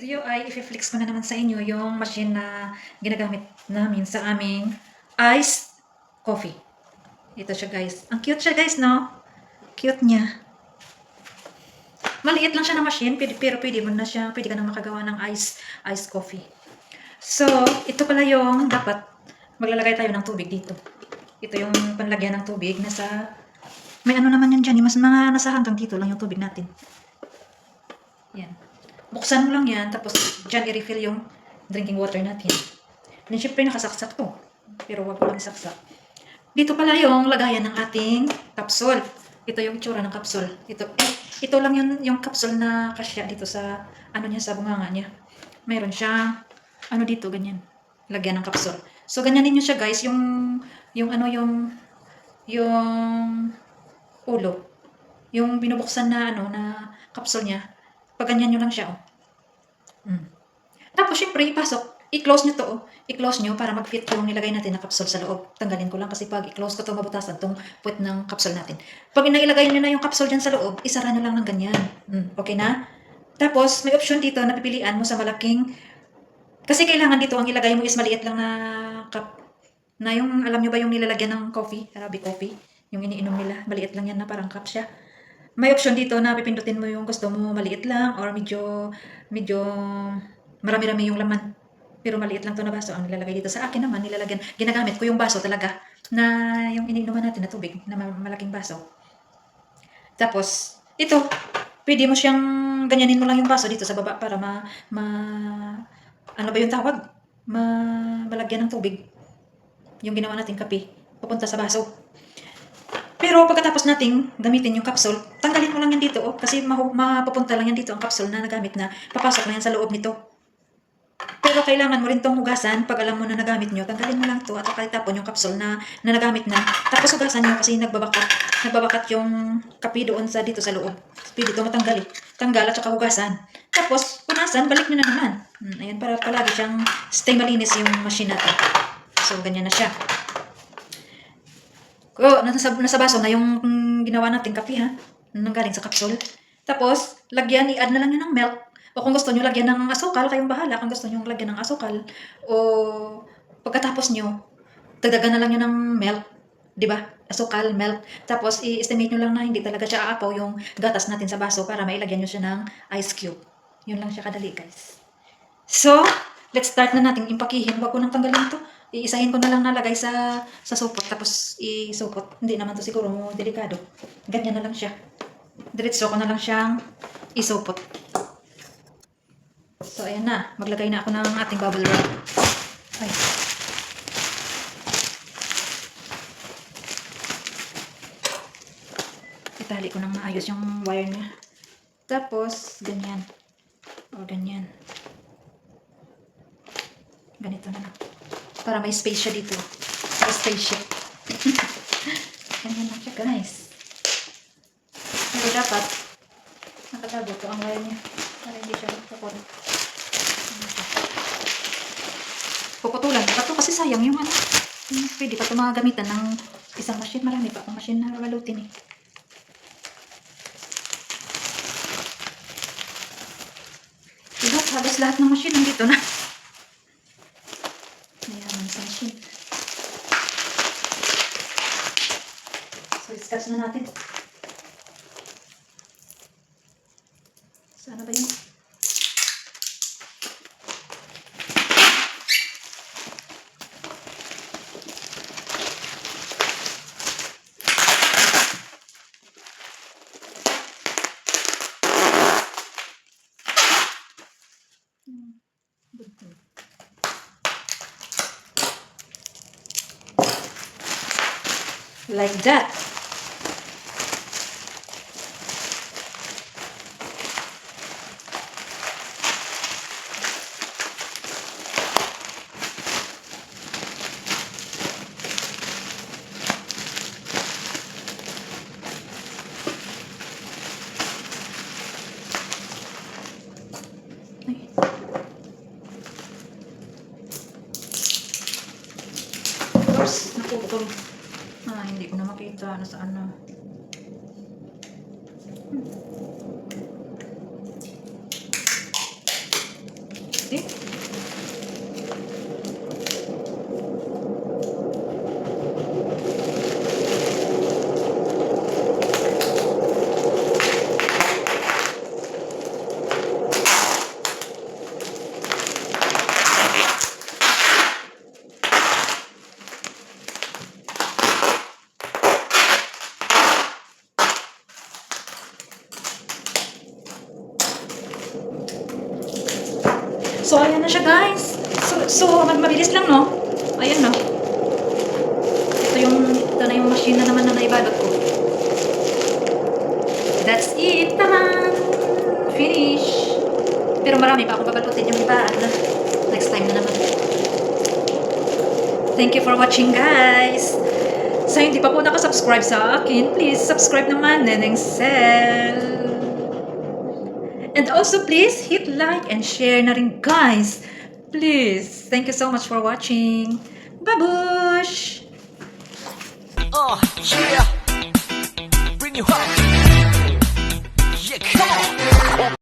Ito ay i-flex ko na naman sa inyo yung machine na ginagamit namin sa aming iced coffee. Ito siya guys. Ang cute siya guys, no? Cute niya. Maliit lang siya na machine, pero pwede mo na siya, pwede ka na makagawa ng iced coffee. So, ito pala yung dapat maglalagay tayo ng tubig dito. Ito yung panlagyan ng tubig. May ano naman yan dyan. Mas mga nasa hanggang dito lang yung tubig natin. Yan. Buksan mo lang yan, tapos dyan i-refill yung drinking water natin. Then, syempre nakasaksak to. Pero wag mo lang isaksak. Dito pala yung lagayan ng ating capsule. Ito yung tsura ng capsule. Ito lang yung capsule na kasya dito sa, sa bunganga niya. Mayroon siyang, dito, ganyan. Lagyan ng capsule. So, ganyanin nyo siya guys, yung ulo. Yung binubuksan na capsule niya. Pag ganyan nyo lang siya, oh. Tapos, syempre, i-close nyo to, oh. I-close nyo para mag-fit yung nilagay natin na capsule sa loob. Tanggalin ko lang kasi pag i-close ko to, mabutasan tong puwet ng capsule natin. Pag nailagay nyo na yung capsule dyan sa loob, isara nyo lang ng ganyan. Okay na? Tapos, may option dito na pipilian mo sa malaking, kasi kailangan dito, ang ilagay mo is maliit lang na cup. Na yung, alam nyo ba yung nilalagyan ng coffee, Arabic coffee? Yung iniinom nila, maliit lang yan na parang cup siya. May option dito na pipindutin mo yung gusto mo maliit lang or medyo marami-rami yung laman. Pero maliit lang to na baso ang nilalagay dito. Sa akin naman, ginagamit ko yung baso talaga na yung iniinuman natin na tubig na malaking baso. Tapos, ito, pwede mo siyang ganyanin mo lang yung baso dito sa baba para ano ba yung tawag? Malagyan ng tubig. Yung ginawa nating kape, pupunta sa baso. Pero pagkatapos nating gamitin yung capsule, tanggalin mo lang yan dito, oh, kasi mapupunta lang yan dito ang capsule na nagamit na, papasok na yan sa loob nito. Pero kailangan mo rin itong hugasan pag alam mo na nagamit nyo, tanggalin mo lang to at tapon yung capsule na nagamit na. Tapos hugasan nyo kasi nagbabakat yung kape doon dito sa loob. Pwede ito matanggal eh. Tanggal at saka hugasan. Tapos, punasan, balik nyo na naman. Ayan, para palagi siyang stay malinis yung machine natin. So, ganyan na siya. Nasa baso na yung ginawa natin kape ha. Nanggaling sa capsule. Tapos, i-add na lang yun ng milk. O kung gusto nyo lagyan ng asukal, kayong bahala. Kung gusto nyo lagyan ng asukal. O pagkatapos nyo, dagdagan na lang yun ng milk. Diba? Asukal, milk. Tapos, i-estimate nyo lang na hindi talaga siya aapaw yung gatas natin sa baso para mailagyan nyo siya ng ice cube. Yun lang siya kadali guys. So, let's start na natin impakihin. Huwag ko nang tanggalin ito. Iisahin ko na lang nalagay sa supot. Tapos, isupot. Hindi naman to siguro delikado. Ganyan na lang siya. Diretso ko na lang siyang isupot. So, ayan na. Maglagay na ako ng ating bubble wrap. Ay. Itali ko nang maayos yung wire niya. Tapos, ganyan. O, ganyan. Ganito na lang. Para may space siya dito. Para spaceship. Ganyan lang siya, guys. Pero dapat, nakatago ko ang wire niya. Para hindi siya magpapon. Puputulan. Ito kasi sayang yung pwede pa ito mga gamitan ng isang machine. Marami pa akong machine na balutin eh. Diba? Halos lahat ng machine nandito na. Mayaman sa machine. So, i-scotch na natin. Sana ba yun? Like that. Oops, naputol. Hindi ko na makita nasaan na. Eh? So, ayan na siya, guys. So mabilis lang, no? Ayan, no? Ito na yung machine na naman na naibalot ko. That's it. Taran! Finish. Pero marami pa akong babalutin yung iba. Next time na naman. Thank you for watching, guys. Sa hindi pa po nakasubscribe sa akin, please subscribe naman, Neneng Cell. And also, please hit like and share na rin, guys. Please. Thank you so much for watching. Babush! Yeah. Bring you up. Yeah, come on.